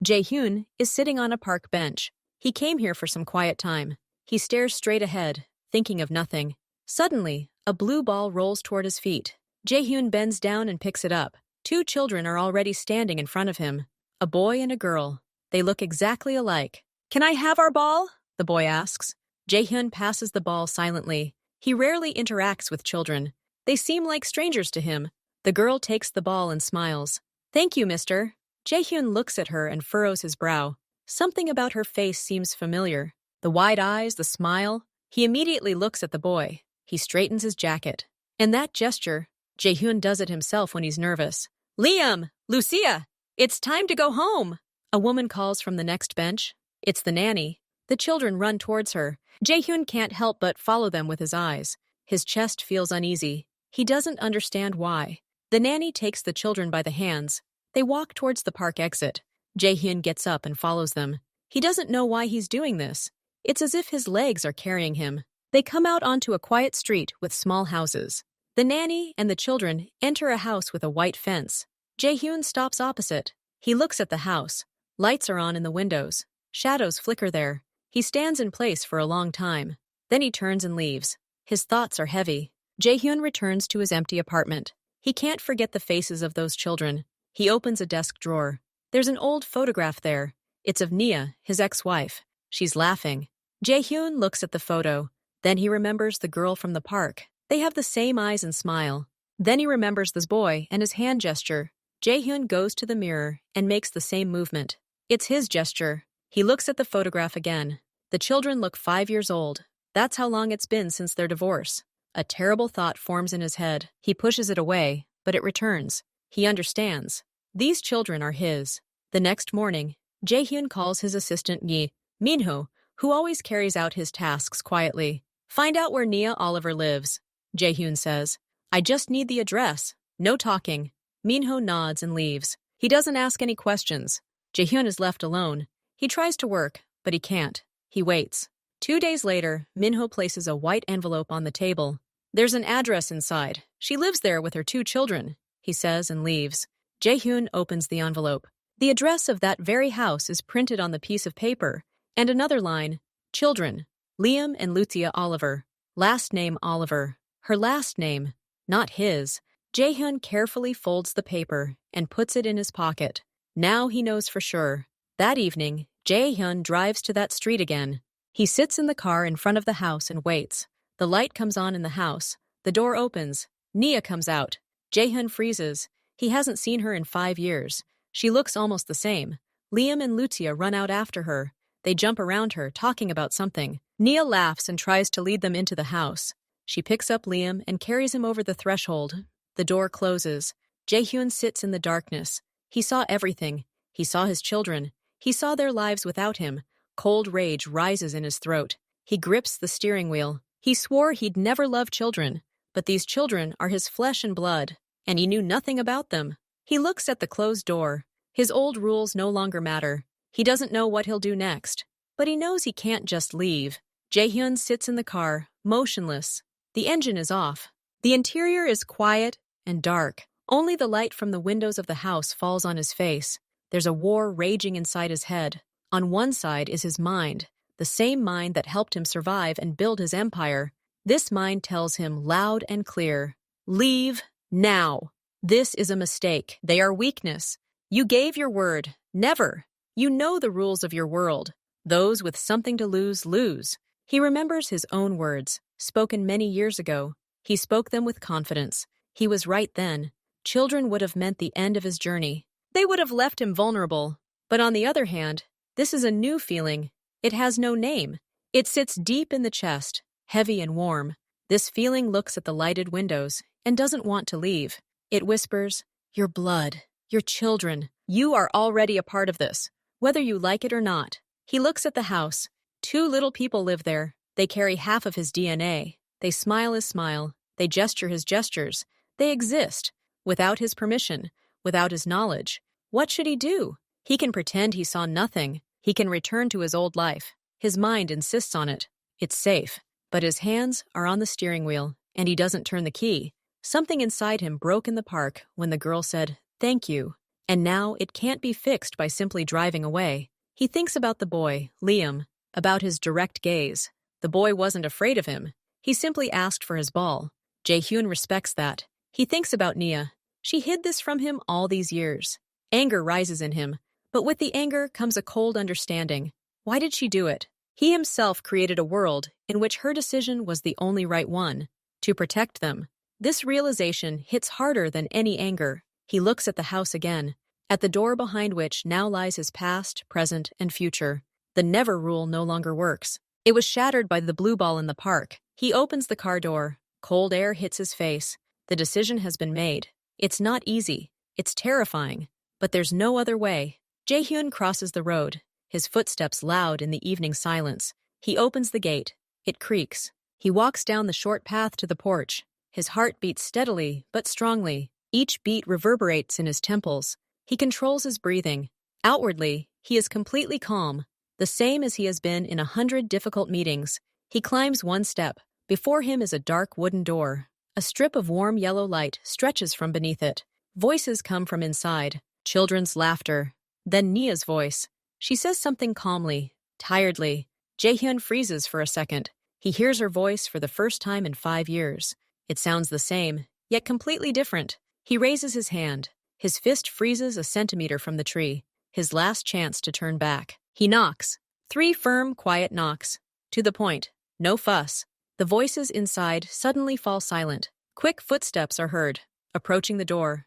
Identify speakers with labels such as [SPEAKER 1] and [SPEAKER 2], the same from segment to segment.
[SPEAKER 1] Jae-hyun is sitting on a park bench. He came here for some quiet time. He stares straight ahead, thinking of nothing. Suddenly, a blue ball rolls toward his feet. Jae-hyun bends down and picks it up. Two children are already standing in front of him. A boy and a girl. They look exactly alike. "Can I have our ball?" the boy asks. Jae-hyun passes the ball silently. He rarely interacts with children. They seem like strangers to him. The girl takes the ball and smiles. "Thank you, mister." Jae-hyun looks at her and furrows his brow. Something about her face seems familiar. The wide eyes, the smile. He immediately looks at the boy. He straightens his jacket. And that gesture, Jae-hyun does it himself when he's nervous. "Liam! Lucia! It's time to go home!" A woman calls from the next bench. It's the nanny. The children run towards her. Jae-hyun can't help but follow them with his eyes. His chest feels uneasy. He doesn't understand why. The nanny takes the children by the hands. They walk towards the park exit. Jae-hyun gets up and follows them. He doesn't know why he's doing this. It's as if his legs are carrying him. They come out onto a quiet street with small houses. The nanny and the children enter a house with a white fence. Jae-hyun stops opposite. He looks at the house. Lights are on in the windows. Shadows flicker there. He stands in place for a long time. Then he turns and leaves. His thoughts are heavy. Jae-hyun returns to his empty apartment. He can't forget the faces of those children. He opens a desk drawer. There's an old photograph there. It's of Nia, his ex-wife. She's laughing. Jae-hyun looks at the photo. Then he remembers the girl from the park. They have the same eyes and smile. Then he remembers this boy and his hand gesture. Jae-hyun goes to the mirror and makes the same movement. It's his gesture. He looks at the photograph again. The children look 5 years old. That's how long it's been since their divorce. A terrible thought forms in his head. He pushes it away, but it returns. He understands. These children are his. The next morning, Jae-hyun calls his assistant Yi, Minho, who always carries out his tasks quietly. "Find out where Nia Oliver lives," Jae-hyun says. "I just need the address. No talking." Minho nods and leaves. He doesn't ask any questions. Jae-hyun is left alone. He tries to work, but he can't. He waits. 2 days later, Minho places a white envelope on the table. "There's an address inside. She lives there with her 2 children," he says and leaves. Jae-hyun opens the envelope. The address of that very house is printed on the piece of paper, and another line, "Children, Liam and Lucia Oliver. Last name Oliver." Her last name, not his. Jae-hyun carefully folds the paper and puts it in his pocket. Now he knows for sure. That evening, Jae-hyun drives to that street again. He sits in the car in front of the house and waits. The light comes on in the house. The door opens. Nia comes out. Jae-hyun freezes. He hasn't seen her in 5 years. She looks almost the same. Liam and Lucia run out after her. They jump around her, talking about something. Nia laughs and tries to lead them into the house. She picks up Liam and carries him over the threshold. The door closes. Jae-hyun sits in the darkness. He saw everything. He saw his children. He saw their lives without him. Cold rage rises in his throat. He grips the steering wheel. He swore he'd never love children. But these children are his flesh and blood, and he knew nothing about them. He looks at the closed door. His old rules no longer matter. He doesn't know what he'll do next. But he knows he can't just leave. Jae-hyun sits in the car, motionless. The engine is off. The interior is quiet and dark. Only the light from the windows of the house falls on his face. There's a war raging inside his head. On one side is his mind, the same mind that helped him survive and build his empire. This mind tells him loud and clear, "Leave now. This is a mistake. They are weakness. You gave your word. Never. You know the rules of your world. Those with something to lose, lose." He remembers his own words, spoken many years ago. He spoke them with confidence. He was right then. Children would have meant the end of his journey. They would have left him vulnerable. But on the other hand, this is a new feeling. It has no name. It sits deep in the chest, heavy and warm. This feeling looks at the lighted windows and doesn't want to leave. It whispers, "Your blood, your children, you are already a part of this, whether you like it or not." He looks at the house. 2 little people live there. They carry half of his DNA. They smile his smile. They gesture his gestures. They exist. Without his permission, without his knowledge. What should he do? He can pretend he saw nothing. He can return to his old life. His mind insists on it. It's safe. But his hands are on the steering wheel, and he doesn't turn the key. Something inside him broke in the park when the girl said, "Thank you." and now it can't be fixed by simply driving away. He thinks about the boy, Liam, about his direct gaze. The boy wasn't afraid of him. He simply asked for his ball. Jae-hyun respects that. He thinks about Nia. She hid this from him all these years. Anger rises in him, but with the anger comes a cold understanding. Why did she do it? He himself created a world in which her decision was the only right one, to protect them. This realization hits harder than any anger. He looks at the house again, at the door behind which now lies his past, present, and future. The never rule no longer works. It was shattered by the blue ball in the park. He opens the car door. Cold air hits his face. The decision has been made. It's not easy. It's terrifying. But there's no other way. Jae-hyun crosses the road, his footsteps loud in the evening silence. He opens the gate. It creaks. He walks down the short path to the porch. His heart beats steadily, but strongly. Each beat reverberates in his temples. He controls his breathing. Outwardly, he is completely calm, the same as he has been in 100 difficult meetings. He climbs one step. Before him is a dark wooden door. A strip of warm yellow light stretches from beneath it. Voices come from inside. Children's laughter. Then Nia's voice. She says something calmly, tiredly. Jae-hyun freezes for a second. He hears her voice for the first time in 5 years. It sounds the same, yet completely different. He raises his hand. His fist freezes a centimeter from the tree. His last chance to turn back. He knocks. 3 firm, quiet knocks. To the point. No fuss. The voices inside suddenly fall silent. Quick footsteps are heard. Approaching the door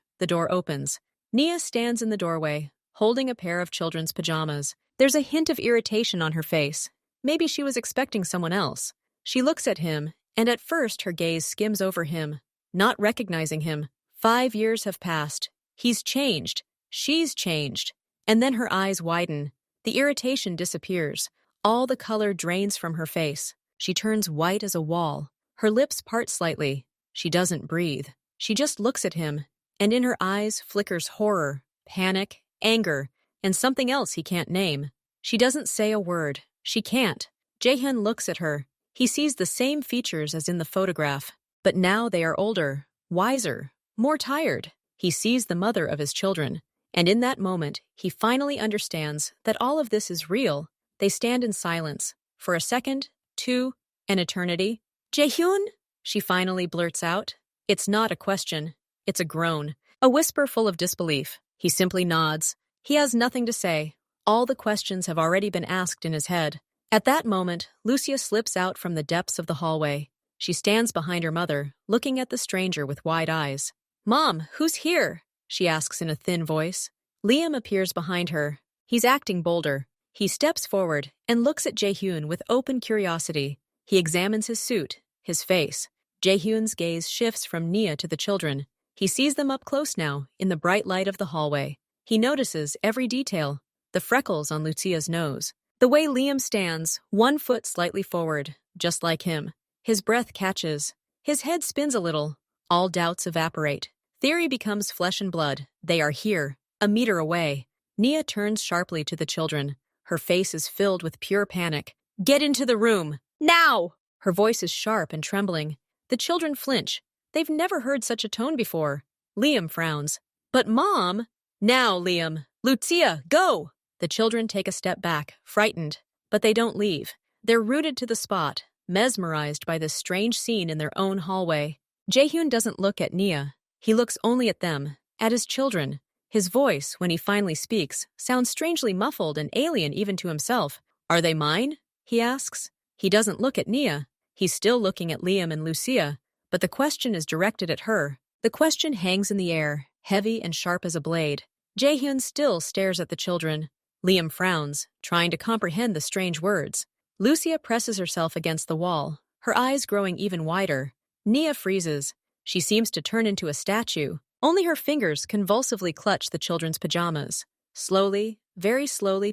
[SPEAKER 1] opens. Nia stands in the doorway, holding a pair of children's pajamas. There's a hint of irritation on her face. Maybe she was expecting someone else. She looks at him, and at first her gaze skims over him, not recognizing him. 5 years have passed. He's changed. She's changed. And then her eyes widen. The irritation disappears. All the color drains from her face. She turns white as a wall. Her lips part slightly. She doesn't breathe. She just looks at him, and in her eyes flickers horror, panic, anger, and something else he can't name. She doesn't say a word. She can't. Jae-hyun looks at her. He sees the same features as in the photograph, but now they are older, wiser, more tired. He sees the mother of his children, and in that moment, he finally understands that all of this is real. They stand in silence, for a second, 2, an eternity. Jae-hyun? She finally blurts out. It's not a question. It's a groan, a whisper full of disbelief. He simply nods. He has nothing to say. All the questions have already been asked in his head. At that moment, Lucia slips out from the depths of the hallway. She stands behind her mother, looking at the stranger with wide eyes. "Mom, who's here?" she asks in a thin voice. Liam appears behind her. He's acting bolder. He steps forward and looks at Jae-hyun with open curiosity. He examines his suit, his face. Jae-hyun's gaze shifts from Nia to the children. He sees them up close now, in the bright light of the hallway. He notices every detail, the freckles on Lucia's nose, the way Liam stands, 1 foot slightly forward, just like him. His breath catches. His head spins a little. All doubts evaporate. Theory becomes flesh and blood. They are here, a meter away. Nia turns sharply to the children. Her face is filled with pure panic. "Get into the room! Now!" Her voice is sharp and trembling. The children flinch. They've never heard such a tone before. Liam frowns. "But Mom!" "Now, Liam! Lucia, go!" The children take a step back, frightened. But they don't leave. They're rooted to the spot, mesmerized by this strange scene in their own hallway. Jae-hyun doesn't look at Nia. He looks only at them, at his children. His voice, when he finally speaks, sounds strangely muffled and alien even to himself. "Are they mine?" he asks. He doesn't look at Nia. He's still looking at Liam and Lucia, but the question is directed at her. The question hangs in the air, heavy and sharp as a blade. Jae-hyun still stares at the children. Liam frowns, trying to comprehend the strange words. Lucia presses herself against the wall, her eyes growing even wider. Nia freezes. She seems to turn into a statue. Only her fingers convulsively clutch the children's pajamas. Slowly, very slowly,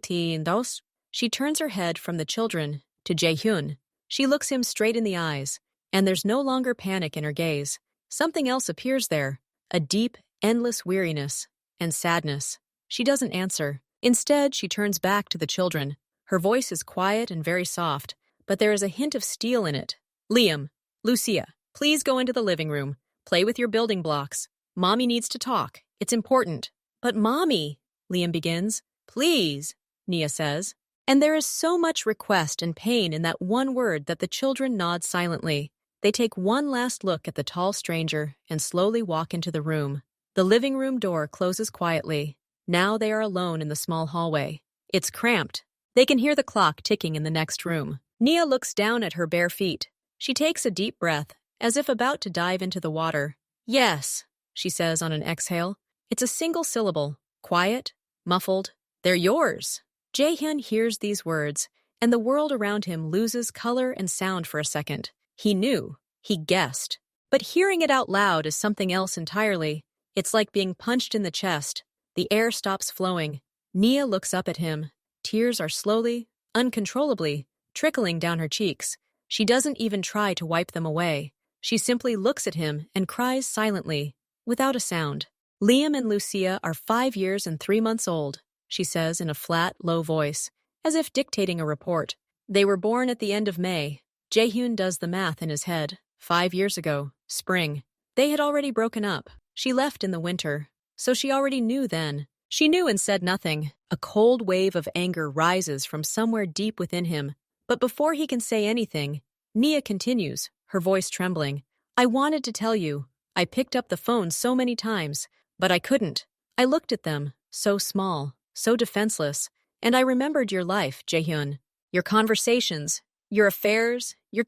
[SPEAKER 1] she turns her head from the children to Jae-hyun. She looks him straight in the eyes, and there's no longer panic in her gaze. Something else appears there, a deep, endless weariness and sadness. She doesn't answer. Instead, she turns back to the children. Her voice is quiet and very soft, but there is a hint of steel in it. "Liam, Lucia, please go into the living room. Play with your building blocks. Mommy needs to talk. It's important." But Mommy, Liam begins. Please, Nia says. And there is so much request and pain in that one word that the children nod silently. They take one last look at the tall stranger and slowly walk into the room. The living room door closes quietly. Now they are alone in the small hallway. It's cramped. They can hear the clock ticking in the next room. Nia looks down at her bare feet. She takes a deep breath, as if about to dive into the water. Yes, she says on an exhale. It's a single syllable, quiet, muffled. They're yours. Jaehyun hears these words, and the world around him loses color and sound for a second. He knew. He guessed. But hearing it out loud is something else entirely. It's like being punched in the chest. The air stops flowing. Nia looks up at him. Tears are slowly, uncontrollably, trickling down her cheeks. She doesn't even try to wipe them away. She simply looks at him and cries silently, without a sound. Liam and Lucia are 5 years and 3 months old, she says in a flat, low voice, as if dictating a report. They were born at the end of May. Jaehyun does the math in his head. 5 years ago, spring. They had already broken up. She left in the winter, so she already knew then. She knew and said nothing. A cold wave of anger rises from somewhere deep within him. But before he can say anything, Nia continues, her voice trembling. I wanted to tell you. I picked up the phone so many times, but I couldn't. I looked at them, so small, so defenseless, and I remembered your life, Jaehyun. Your conversations, your affairs, your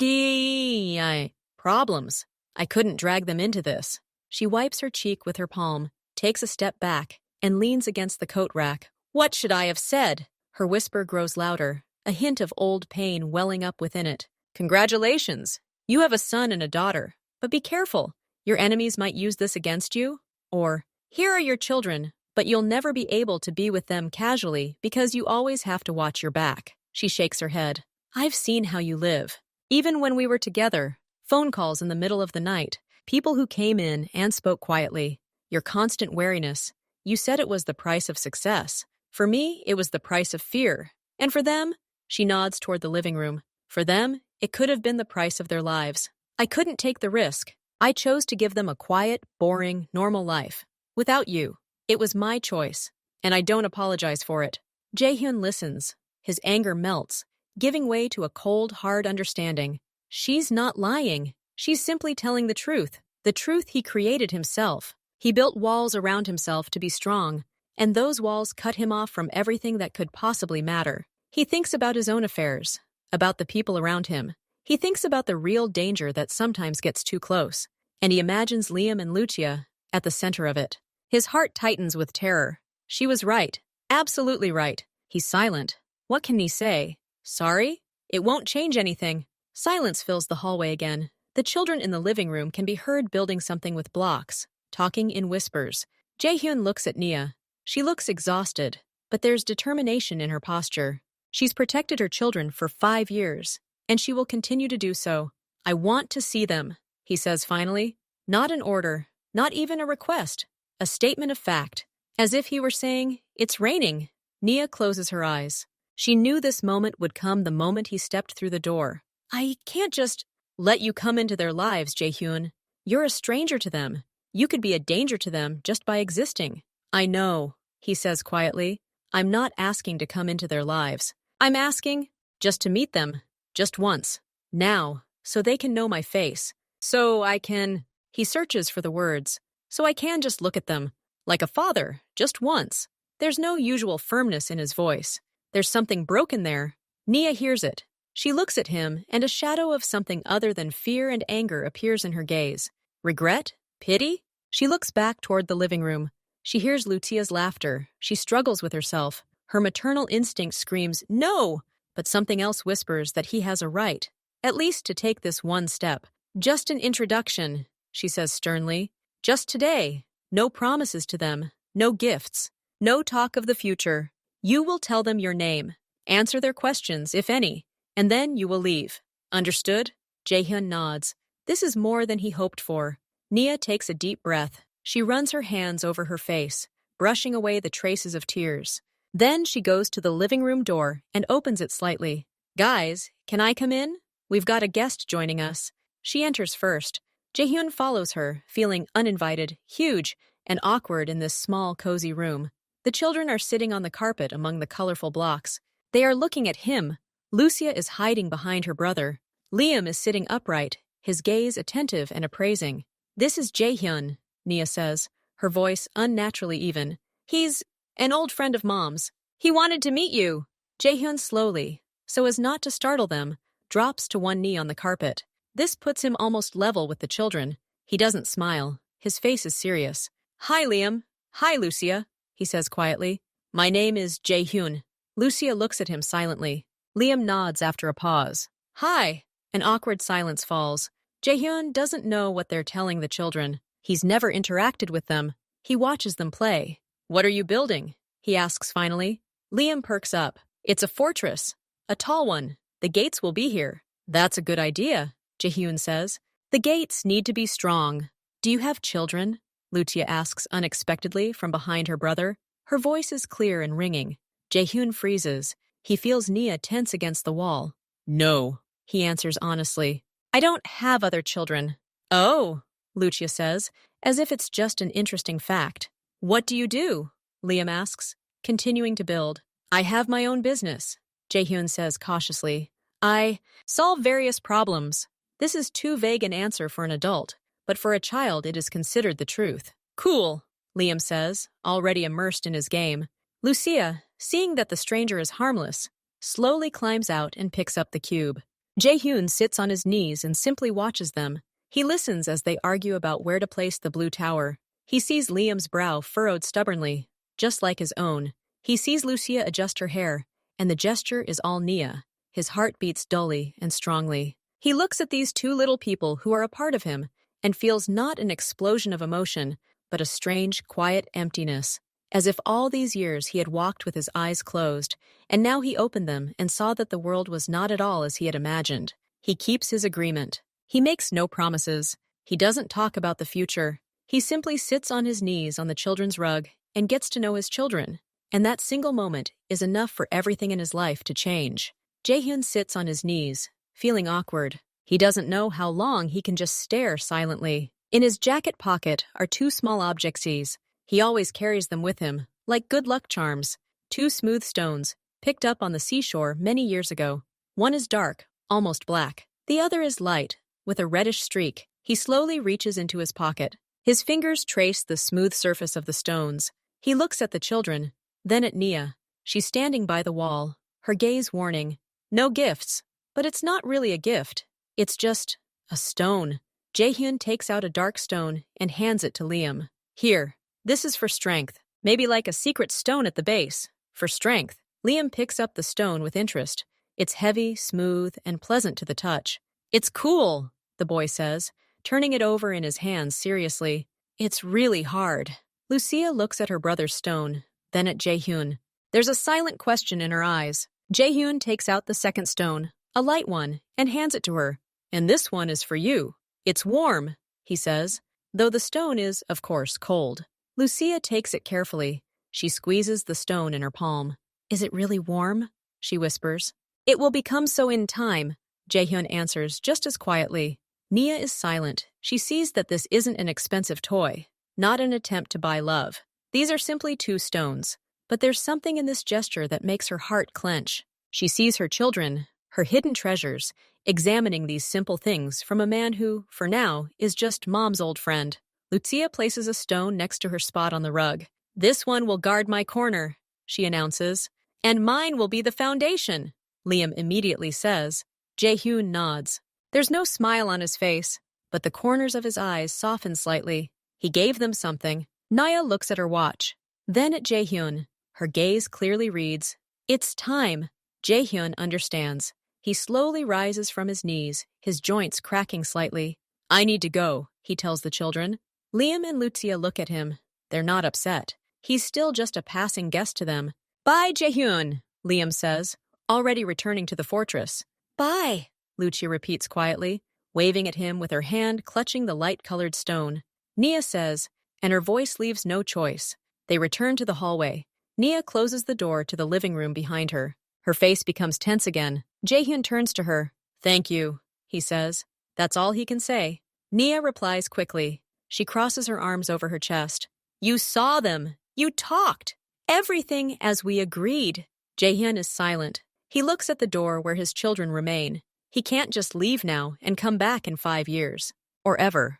[SPEAKER 1] problems. I couldn't drag them into this. She wipes her cheek with her palm, takes a step back, and leans against the coat rack. What should I have said? Her whisper grows louder, a hint of old pain welling up within it. Congratulations. You have a son and a daughter. But be careful. Your enemies might use this against you. Or, here are your children, but you'll never be able to be with them casually because you always have to watch your back. She shakes her head. I've seen how you live. Even when we were together, phone calls in the middle of the night, people who came in and spoke quietly. Your constant wariness. You said it was the price of success. For me, it was the price of fear. And for them, she nods toward the living room. For them, it could have been the price of their lives. I couldn't take the risk. I chose to give them a quiet, boring, normal life. Without you. It was my choice. And I don't apologize for it. Jaehyun listens. His anger melts, giving way to a cold, hard understanding. She's not lying. She's simply telling the truth he created himself. He built walls around himself to be strong, and those walls cut him off from everything that could possibly matter. He thinks about his own affairs, about the people around him. He thinks about the real danger that sometimes gets too close, and he imagines Liam and Lucia at the center of it. His heart tightens with terror. She was right. Absolutely right. He's silent. What can he say? Sorry? It won't change anything. Silence fills the hallway again. The children in the living room can be heard building something with blocks, talking in whispers. Jaehyun looks at Nia. She looks exhausted, but there's determination in her posture. She's protected her children for 5 years, and she will continue to do so. I want to see them, he says finally. Not an order, not even a request, a statement of fact. As if he were saying, it's raining. Nia closes her eyes. She knew this moment would come the moment he stepped through the door. I can't just let you come into their lives, Jaehyun. You're a stranger to them. You could be a danger to them just by existing. I know, he says quietly. I'm not asking to come into their lives. I'm asking just to meet them, just once, now, so they can know my face. So I can, he searches for the words, so I can just look at them, like a father, just once. There's no usual firmness in his voice. There's something broken there. Nia hears it. She looks at him, and a shadow of something other than fear and anger appears in her gaze. Regret? Pity? She looks back toward the living room. She hears Lucia's laughter. She struggles with herself. Her maternal instinct screams, no! But something else whispers that he has a right, at least to take this one step. Just an introduction, she says sternly. Just today. No promises to them. No gifts. No talk of the future. You will tell them your name. Answer their questions, if any. And then you will leave. Understood? Jaehyun nods. This is more than he hoped for. Nia takes a deep breath. She runs her hands over her face, brushing away the traces of tears. Then she goes to the living room door and opens it slightly. Guys, can I come in? We've got a guest joining us. She enters first. Jaehyun follows her, feeling uninvited, huge, and awkward in this small, cozy room. The children are sitting on the carpet among the colorful blocks. They are looking at him. Lucia is hiding behind her brother. Liam is sitting upright, his gaze attentive and appraising. "This is Jaehyun," Nia says, her voice unnaturally even. "He's an old friend of Mom's. He wanted to meet you." Jaehyun slowly, so as not to startle them, drops to one knee on the carpet. This puts him almost level with the children. He doesn't smile. His face is serious. "Hi, Liam." "Hi, Lucia," he says quietly. "My name is Jaehyun." Lucia looks at him silently. Liam nods after a pause. "Hi." An awkward silence falls. Jaehyun doesn't know what they're telling the children. He's never interacted with them. He watches them play. "What are you building?" he asks finally. Liam perks up. "It's a fortress. A tall one. The gates will be here." "That's a good idea," Jaehyun says. "The gates need to be strong." "Do you have children?" Lucia asks unexpectedly from behind her brother. Her voice is clear and ringing. Jaehyun freezes. He feels Nia tense against the wall. "No," he answers honestly. "I don't have other children." "Oh," Lucia says, as if it's just an interesting fact. "What do you do?" Liam asks, continuing to build. "I have my own business," Jaehyun says cautiously. "I solve various problems." This is too vague an answer for an adult, but for a child it is considered the truth. "Cool," Liam says, already immersed in his game. Lucia, seeing that the stranger is harmless, slowly climbs out and picks up the cube. Jaehyun sits on his knees and simply watches them. He listens as they argue about where to place the blue tower. He sees Liam's brow furrowed stubbornly, just like his own. He sees Lucia adjust her hair, and the gesture is all Nia. His heart beats dully and strongly. He looks at these two little people who are a part of him and feels not an explosion of emotion, but a strange, quiet emptiness, as if all these years he had walked with his eyes closed, and now he opened them and saw that the world was not at all as he had imagined. He keeps his agreement. He makes no promises. He doesn't talk about the future. He simply sits on his knees on the children's rug and gets to know his children. And that single moment is enough for everything in his life to change. Jaehyun sits on his knees, feeling awkward. He doesn't know how long he can just stare silently. In his jacket pocket are two small objects. He always carries them with him, like good luck charms. Two smooth stones, picked up on the seashore many years ago. One is dark, almost black. The other is light, with a reddish streak. He slowly reaches into his pocket. His fingers trace the smooth surface of the stones. He looks at the children, then at Nia. She's standing by the wall, her gaze warning. "No gifts." But it's not really a gift. It's just a stone. Jaehyun takes out a dark stone and hands it to Liam. "Here, this is for strength. Maybe like a secret stone at the base. For strength." Liam picks up the stone with interest. It's heavy, smooth, and pleasant to the touch. "It's cool," the boy says, turning it over in his hands seriously. "It's really hard." Lucia looks at her brother's stone, then at Jaehyun. There's a silent question in her eyes. Jaehyun takes out the second stone, a light one, and hands it to her. "And this one is for you. It's warm," he says, though the stone is, of course, cold. Lucia takes it carefully. She squeezes the stone in her palm. "Is it really warm?" she whispers. "It will become so in time," Jaehyun answers just as quietly. Nia is silent. She sees that this isn't an expensive toy, not an attempt to buy love. These are simply two stones. But there's something in this gesture that makes her heart clench. She sees her children, her hidden treasures, examining these simple things from a man who, for now, is just Mom's old friend. Lucia places a stone next to her spot on the rug. "This one will guard my corner," she announces. "And mine will be the foundation," Liam immediately says. Jaehyun nods. There's no smile on his face, but the corners of his eyes soften slightly. He gave them something. Nia looks at her watch, then at Jaehyun. Her gaze clearly reads, "It's time." Jaehyun understands. He slowly rises from his knees, his joints cracking slightly. "I need to go," he tells the children. Liam and Lucia look at him. They're not upset. He's still just a passing guest to them. "Bye, Jaehyun," Liam says, already returning to the fortress. "Bye," Lucia repeats quietly, waving at him with her hand clutching the light-colored stone. Nia says, and her voice leaves no choice. They return to the hallway. Nia closes the door to the living room behind her. Her face becomes tense again. Jaehyun turns to her. "Thank you," he says. That's all he can say. Nia replies quickly. She crosses her arms over her chest. You saw them. You talked. Everything as we agreed. Jaehyun is silent. He looks at the door where his children remain. He can't just leave now and come back in 5 years. Or ever.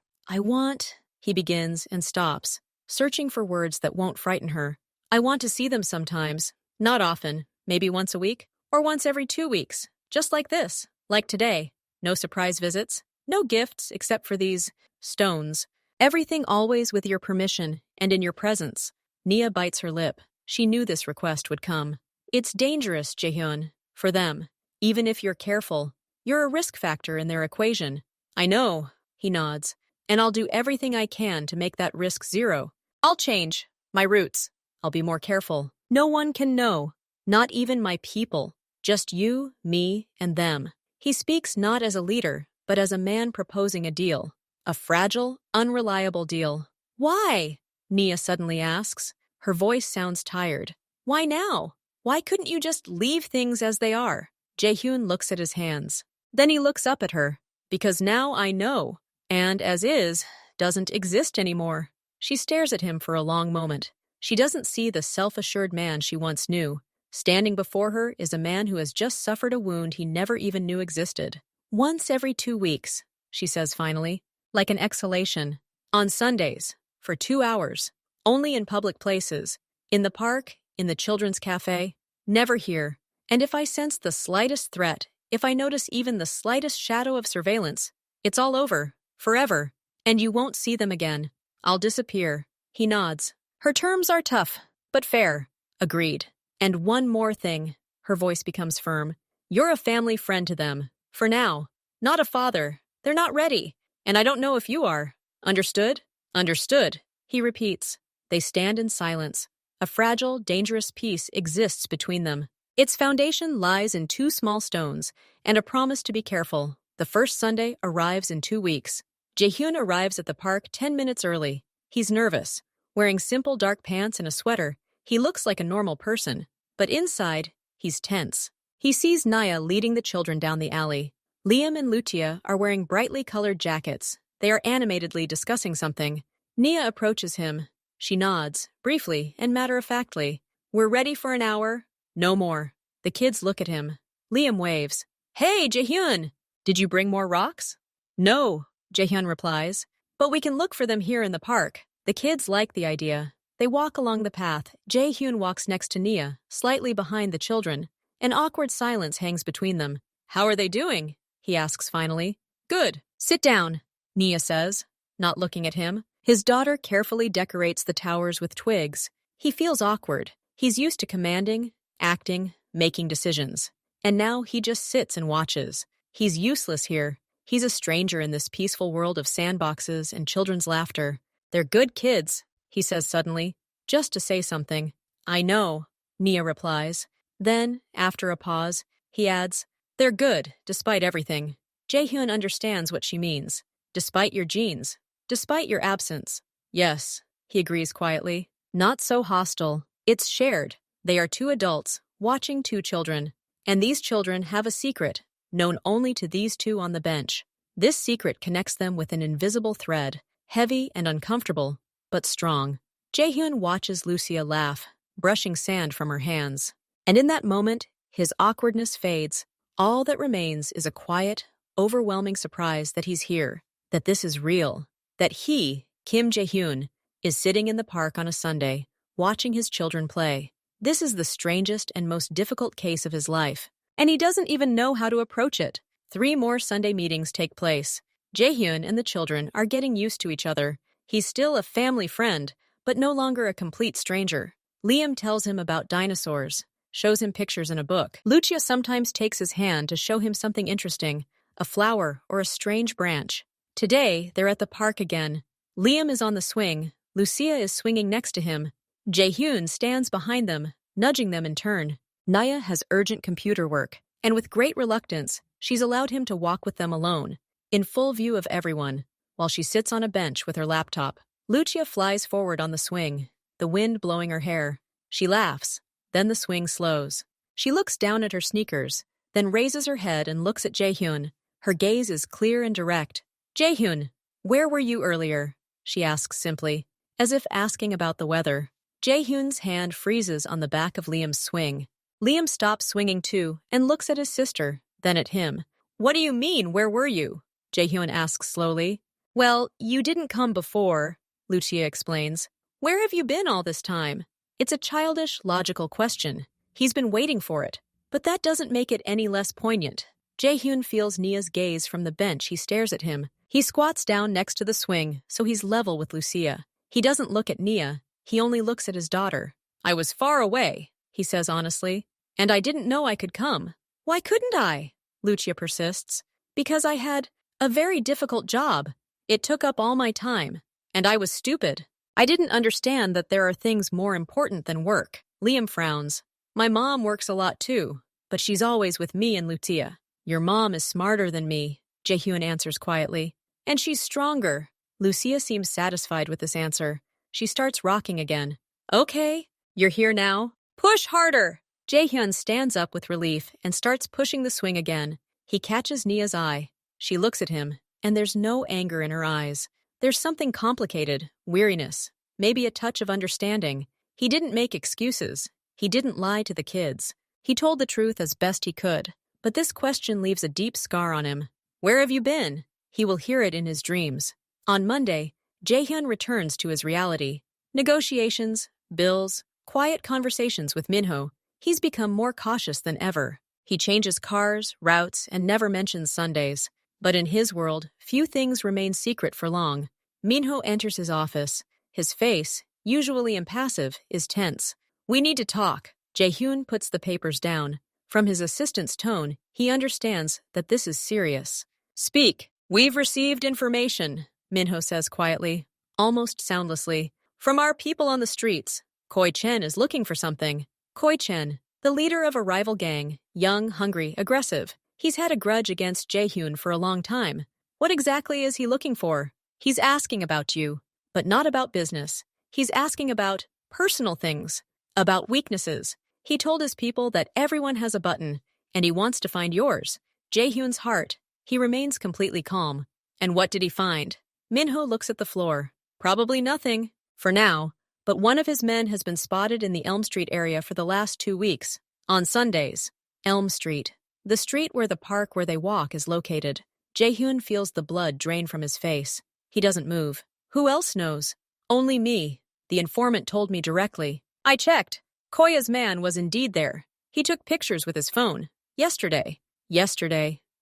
[SPEAKER 1] He begins and stops, searching for words that won't frighten her. I want to see them sometimes. Not often. Maybe once a week. Or once every 2 weeks. Just like this. Like today. No surprise visits. No gifts except for these stones. Everything always with your permission and in your presence. Nia bites her lip. She knew this request would come. It's dangerous, Jaehyun. For them. Even if you're careful. You're a risk factor in their equation. I know, he nods. And I'll do everything I can to make that risk 0. I'll change my routes. I'll be more careful. No one can know. Not even my people. Just you, me, and them. He speaks not as a leader, but as a man proposing a deal. A fragile, unreliable deal. Why? Nia suddenly asks. Her voice sounds tired. Why now? Why couldn't you just leave things as they are? Jaehyun looks at his hands. Then he looks up at her. Because now I know. And as is, doesn't exist anymore. She stares at him for a long moment. She doesn't see the self-assured man she once knew. Standing before her is a man who has just suffered a wound he never even knew existed. Once every 2 weeks, she says finally, like an exhalation. On Sundays, for 2 hours. Only in public places. In the park, in the children's cafe. Never here. And if I sense the slightest threat, if I notice even the slightest shadow of surveillance, it's all over. Forever. And you won't see them again. I'll disappear. He nods. Her terms are tough, but fair. Agreed. And one more thing. Her voice becomes firm. You're a family friend to them. For now. Not a father. They're not ready. And I don't know if you are. Understood? Understood. He repeats. They stand in silence. A fragile, dangerous peace exists between them. Its foundation lies in 2 small stones and a promise to be careful. The first Sunday arrives in 2 weeks. Jaehyun arrives at the park 10 minutes early. He's nervous. Wearing simple dark pants and a sweater, he looks like a normal person. But inside, he's tense. He sees Nia leading the children down the alley. Liam and Lutia are wearing brightly colored jackets. They are animatedly discussing something. Nia approaches him. She nods, briefly and matter-of-factly. We're ready for an hour. No more. The kids look at him. Liam waves. Hey, Jaehyun! Did you bring more rocks? No, Jaehyun replies. But we can look for them here in the park. The kids like the idea. They walk along the path. Jaehyun walks next to Nia, slightly behind the children. An awkward silence hangs between them. How are they doing? He asks finally. Good. Sit down, Nia says, not looking at him. His daughter carefully decorates the towers with twigs. He feels awkward. He's used to commanding, acting, making decisions. And now he just sits and watches. He's useless here. He's a stranger in this peaceful world of sandboxes and children's laughter. They're good kids, he says suddenly, just to say something. I know, Nia replies. Then, after a pause, he adds, they're good, despite everything. Jaehyun understands what she means. Despite your genes. Despite your absence. Yes, he agrees quietly. Not so hostile. It's shared. They are 2 adults, watching 2 children. And these children have a secret, known only to these 2 on the bench. This secret connects them with an invisible thread, heavy and uncomfortable, but strong. Jaehyun watches Lucia laugh, brushing sand from her hands. And in that moment, his awkwardness fades. All that remains is a quiet, overwhelming surprise that he's here, that this is real, that he, Kim Jaehyun, is sitting in the park on a Sunday, watching his children play. This is the strangest and most difficult case of his life, and he doesn't even know how to approach it. 3 more Sunday meetings take place. Jaehyun and the children are getting used to each other. He's still a family friend, but no longer a complete stranger. Liam tells him about dinosaurs, shows him pictures in a book. Lucia sometimes takes his hand to show him something interesting, a flower or a strange branch. Today, they're at the park again. Liam is on the swing. Lucia is swinging next to him. Jaehyun stands behind them, nudging them in turn. Nia has urgent computer work, and with great reluctance, she's allowed him to walk with them alone, in full view of everyone, while she sits on a bench with her laptop. Lucia flies forward on the swing, the wind blowing her hair. She laughs. Then the swing slows. She looks down at her sneakers, then raises her head and looks at Jaehyun. Her gaze is clear and direct. Jaehyun, where were you earlier? She asks simply. as if asking about the weather. Jaehyun's hand freezes on the back of Liam's swing. Liam stops swinging too and looks at his sister, then at him. What do you mean, where were you? Jaehyun asks slowly. Well, you didn't come before, Lucia explains. Where have you been all this time? It's a childish, logical question. He's been waiting for it. But that doesn't make it any less poignant. Jaehyun feels Nia's gaze from the bench. He stares at him. He squats down next to the swing, so he's level with Lucia. He doesn't look at Nia. He only looks at his daughter. I was far away, he says honestly, and I didn't know I could come. Why couldn't I? Lucia persists. Because I had a very difficult job. It took up all my time, and I was stupid. I didn't understand that there are things more important than work. Liam frowns. My mom works a lot too, but she's always with me and Lucia. Your mom is smarter than me, Jaehyun answers quietly. And she's stronger. Lucia seems satisfied with this answer. She starts rocking again. Okay, you're here now. Push harder! Jaehyun stands up with relief and starts pushing the swing again. He catches Nia's eye. She looks at him, and there's no anger in her eyes. There's something complicated, weariness, maybe a touch of understanding. He didn't make excuses. He didn't lie to the kids. He told the truth as best he could. But this question leaves a deep scar on him. Where have you been? He will hear it in his dreams. On Monday, Jaehyun returns to his reality. Negotiations, bills, quiet conversations with Minho. He's become more cautious than ever. He changes cars, routes, and never mentions Sundays. But in his world, few things remain secret for long. Minho enters his office. His face, usually impassive, is tense. We need to talk. Jaehyun puts the papers down. From his assistant's tone, he understands that this is serious. Speak. We've received information, Minho says quietly, almost soundlessly. From our people on the streets. Koi Chen is looking for something. Koi Chen, the leader of a rival gang, young, hungry, aggressive. He's had a grudge against Jaehyun for a long time. What exactly is he looking for? He's asking about you, but not about business. He's asking about personal things, about weaknesses. He told his people that everyone has a button, and he wants to find yours. Jaehyun's heart. He remains completely calm. And what did he find? Minho looks at the floor. Probably nothing, for now, but one of his men has been spotted in the Elm Street area for the last 2 weeks. On Sundays. Elm Street. The street where the park where they walk is located. Jaehyun feels the blood drain from his face. He doesn't move. Who else knows? Only me. The informant told me directly. I checked. Koya's man was indeed there. He took pictures with his phone. Yesterday,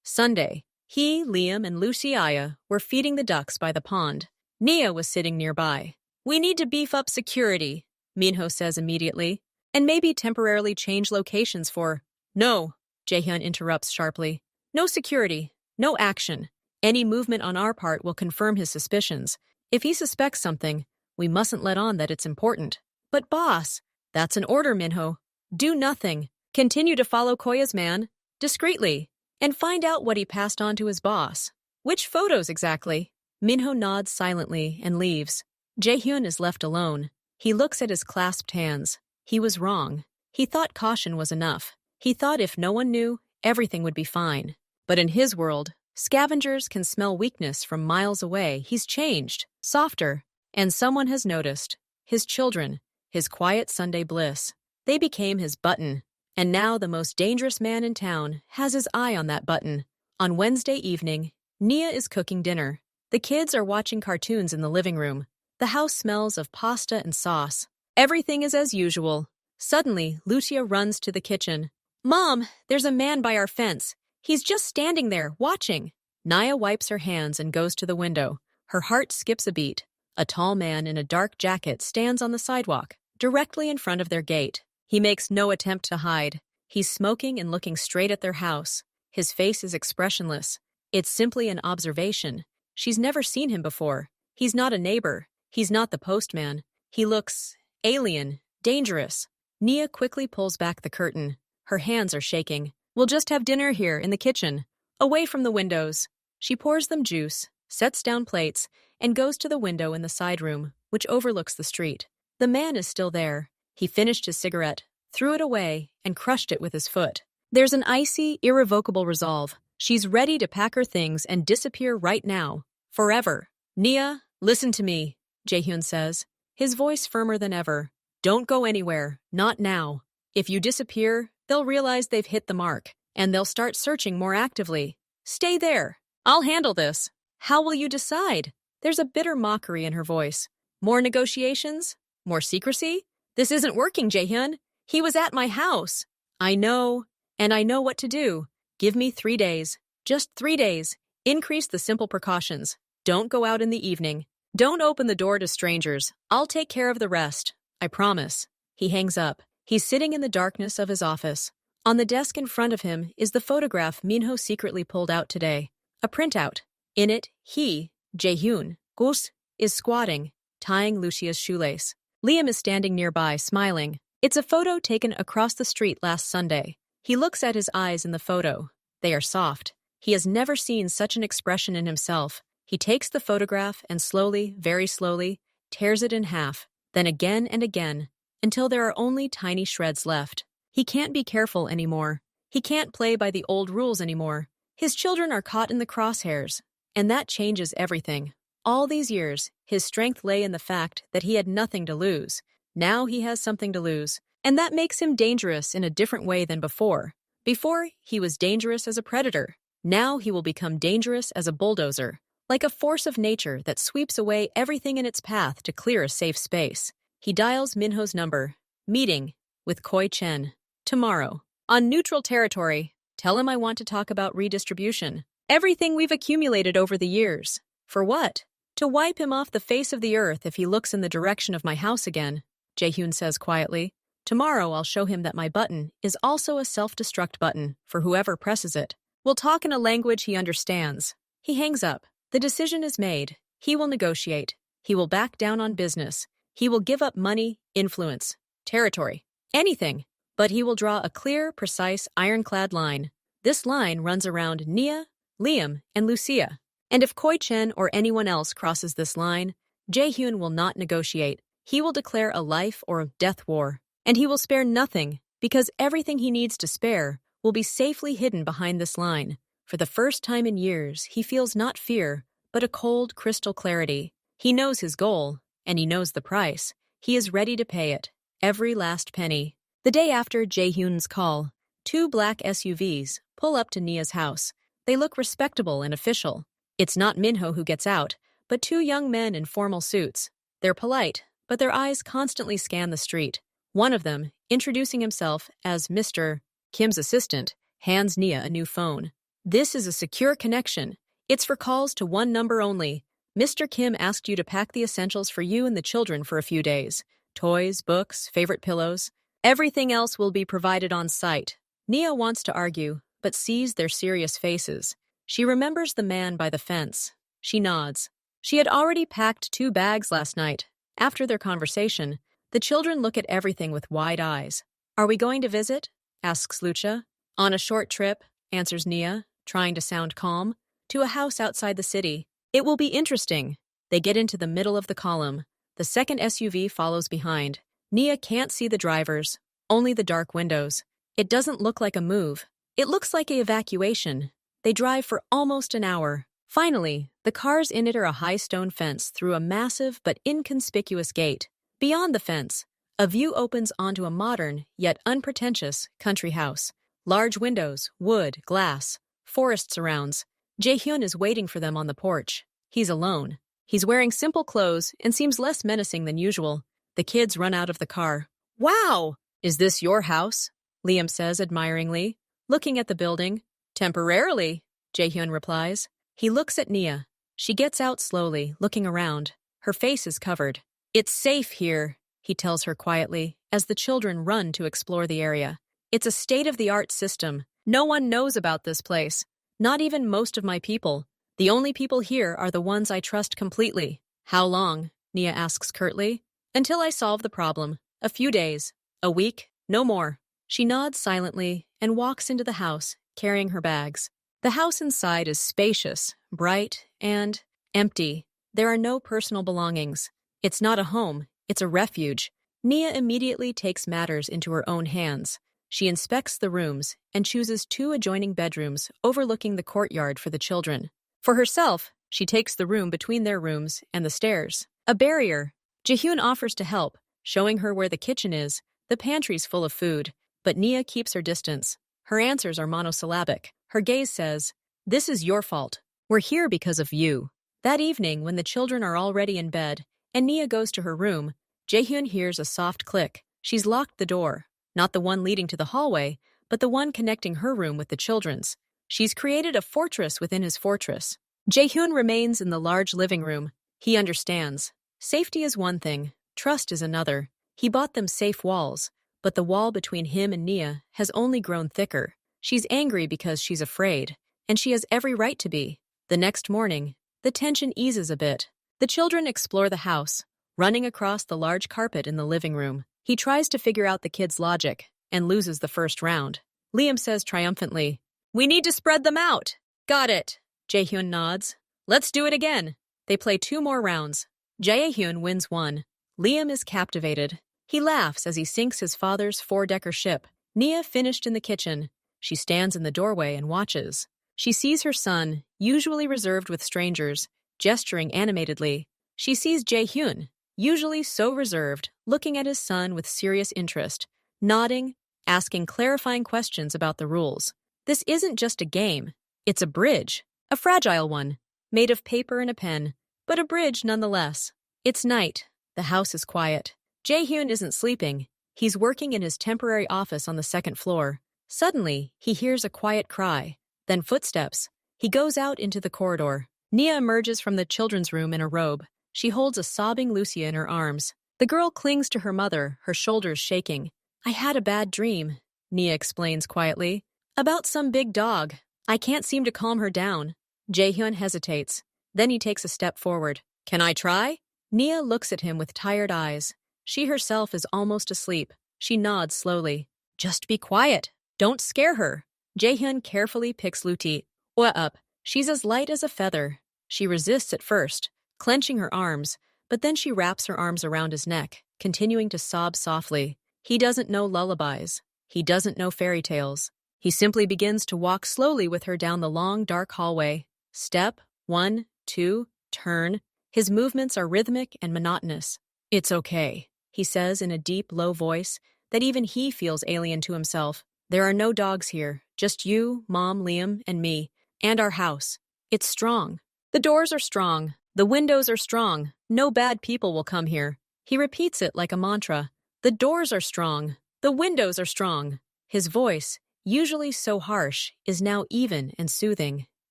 [SPEAKER 1] Sunday. He, Liam, and Lucia were feeding the ducks by the pond. Nia was sitting nearby. We need to beef up security, Minho says immediately, and maybe temporarily change locations for... No, Jaehyun interrupts sharply. No security, no action. Any movement on our part will confirm his suspicions. If he suspects something, we mustn't let on that it's important. But boss, that's an order, Minho. Do nothing. Continue to follow Koya's man, discreetly, and find out what he passed on to his boss. Which photos exactly? Minho nods silently and leaves. Jaehyun is left alone. He looks at his clasped hands. He was wrong. He thought caution was enough. He thought if no one knew, everything would be fine. But in his world, scavengers can smell weakness from miles away. He's changed, softer, and someone has noticed. His children, his quiet Sunday bliss. They became his button. And now the most dangerous man in town has his eye on that button. On Wednesday evening, Nia is cooking dinner. The kids are watching cartoons in the living room. The house smells of pasta and sauce. Everything is as usual. Suddenly, Lucia runs to the kitchen. Mom, there's a man by our fence. He's just standing there, watching. Nia wipes her hands and goes to the window. Her heart skips a beat. A tall man in a dark jacket stands on the sidewalk, directly in front of their gate. He makes no attempt to hide. He's smoking and looking straight at their house. His face is expressionless. It's simply an observation. She's never seen him before. He's not a neighbor. He's not the postman. He looks alien, dangerous. Nia quickly pulls back the curtain. Her hands are shaking. We'll just have dinner here in the kitchen, away from the windows. She pours them juice, sets down plates, and goes to the window in the side room, which overlooks the street. The man is still there. He finished his cigarette, threw it away, and crushed it with his foot. There's an icy, irrevocable resolve. She's ready to pack her things and disappear right now. Forever. Nia, listen to me, Jaehyun says. his voice firmer than ever. Don't go anywhere, not now. If you disappear, they'll realize they've hit the mark, and they'll start searching more actively. Stay there. I'll handle this. How will you decide? There's a bitter mockery in her voice. More negotiations? More secrecy? This isn't working, Jaehyun. He was at my house. I know, and I know what to do. Give me 3 days. Just 3 days. Increase the simple precautions. Don't go out in the evening. Don't open the door to strangers. I'll take care of the rest. I promise. He hangs up. He's sitting in the darkness of his office. On the desk in front of him is the photograph Minho secretly pulled out today. A printout. In it, he, Jaehyun, Gus, is squatting, tying Lucia's shoelace. Liam is standing nearby, smiling. It's a photo taken across the street last Sunday. He looks at his eyes in the photo. They are soft. He has never seen such an expression in himself. He takes the photograph and slowly, very slowly, tears it in half, then again and again, until there are only tiny shreds left. He can't be careful anymore. He can't play by the old rules anymore. His children are caught in the crosshairs, and that changes everything. All these years, his strength lay in the fact that he had nothing to lose. Now he has something to lose, and that makes him dangerous in a different way than before. Before, he was dangerous as a predator. Now he will become dangerous as a bulldozer, like a force of nature that sweeps away everything in its path to clear a safe space. He dials Minho's number. Meeting with Koi Chen. Tomorrow. On neutral territory. Tell him I want to talk about redistribution. Everything we've accumulated over the years. For what? To wipe him off the face of the earth if he looks in the direction of my house again, Jaehyun says quietly. Tomorrow I'll show him that my button is also a self-destruct button for whoever presses it. We'll talk in a language he understands. He hangs up. The decision is made. He will negotiate. He will back down on business. He will give up money, influence, territory, anything. But he will draw a clear, precise, ironclad line. This line runs around Nia, Liam, and Lucia. And if Koi Chen or anyone else crosses this line, Jaehyun will not negotiate. He will declare a life or death war. And he will spare nothing, because everything he needs to spare will be safely hidden behind this line. For the first time in years, he feels not fear, but a cold, crystal clarity. He knows his goal, and he knows the price. He is ready to pay it, every last penny. The day after Jaehyun's call, 2 black SUVs pull up to Nia's house. They look respectable and official. It's not Minho who gets out, but 2 young men in formal suits. They're polite, but their eyes constantly scan the street. One of them, introducing himself as Mr. Kim's assistant, hands Nia a new phone. This is a secure connection. It's for calls to one number only. Mr. Kim asked you to pack the essentials for you and the children for a few days. Toys, books, favorite pillows. Everything else will be provided on site. Nia wants to argue, but sees their serious faces. She remembers the man by the fence. She nods. She had already packed 2 bags last night. After their conversation, the children look at everything with wide eyes. Are we going to visit? Asks Lucia. On a short trip, answers Nia, trying to sound calm, to a house outside the city. It will be interesting. They get into the middle of the column. The second SUV follows behind. Nia can't see the drivers, only the dark windows. It doesn't look like a move. It looks like an evacuation. They drive for almost an hour. Finally, the cars in it are a high stone fence through a massive but inconspicuous gate. Beyond the fence, a view opens onto a modern, yet unpretentious, country house. Large windows, wood, glass, forest surrounds. Jaehyun is waiting for them on the porch. He's alone. He's wearing simple clothes and seems less menacing than usual. The kids run out of the car. Wow! Is this your house? Liam says admiringly, looking at the building. Temporarily, Jaehyun replies. He looks at Nia. She gets out slowly, looking around. Her face is covered. It's safe here, he tells her quietly, as the children run to explore the area. It's a state-of-the-art system. No one knows about this place. Not even most of my people. The only people here are the ones I trust completely. How long? Nia asks curtly. Until I solve the problem. A few days. A week. No more. She nods silently and walks into the house, carrying her bags. The house inside is spacious, bright, and empty. There are no personal belongings. It's not a home. It's a refuge. Nia immediately takes matters into her own hands. She inspects the rooms and chooses 2 adjoining bedrooms overlooking the courtyard for the children. For herself, she takes the room between their rooms and the stairs. A barrier. Jaehyun offers to help, showing her where the kitchen is. The pantry's full of food, but Nia keeps her distance. Her answers are monosyllabic. Her gaze says, "This is your fault. We're here because of you." That evening, when the children are already in bed, and Nia goes to her room, Jaehyun hears a soft click. She's locked the door, not the one leading to the hallway, but the one connecting her room with the children's. She's created a fortress within his fortress. Jaehyun remains in the large living room. He understands. Safety is one thing, trust is another. He bought them safe walls, but the wall between him and Nia has only grown thicker. She's angry because she's afraid, and she has every right to be. The next morning, the tension eases a bit. The children explore the house, running across the large carpet in the living room. He tries to figure out the kids' logic and loses the first round. Liam says triumphantly, "We need to spread them out." "Got it." Jaehyun nods. "Let's do it again." They play 2 more rounds. Jaehyun wins 1. Liam is captivated. He laughs as he sinks his father's 4-decker ship. Nia finished in the kitchen. She stands in the doorway and watches. She sees her son, usually reserved with strangers, gesturing animatedly. She sees Jaehyun, usually so reserved, looking at his son with serious interest, nodding, asking clarifying questions about the rules. This isn't just a game. It's a bridge. A fragile one, made of paper and a pen, but a bridge nonetheless. It's night. The house is quiet. Jaehyun isn't sleeping. He's working in his temporary office on the 2nd floor. Suddenly, he hears a quiet cry, then footsteps. He goes out into the corridor. Nia emerges from the children's room in a robe. She holds a sobbing Lucia in her arms. The girl clings to her mother, her shoulders shaking. "I had a bad dream," Nia explains quietly. "About some big dog. I can't seem to calm her down." Jaehyun hesitates. Then he takes a step forward. "Can I try?" Nia looks at him with tired eyes. She herself is almost asleep. She nods slowly. "Just be quiet. Don't scare her." Jaehyun carefully picks Luti up. She's as light as a feather. She resists at first, clenching her arms, but then she wraps her arms around his neck, continuing to sob softly. He doesn't know lullabies. He doesn't know fairy tales. He simply begins to walk slowly with her down the long, dark hallway. Step, 1, 2, turn. His movements are rhythmic and monotonous. "It's okay," he says in a deep, low voice that even he feels alien to himself. "There are no dogs here, just you, Mom, Liam, and me, and our house. It's strong. The doors are strong. The windows are strong. No bad people will come here." He repeats it like a mantra. "The doors are strong. The windows are strong." His voice, usually so harsh, is now even and soothing.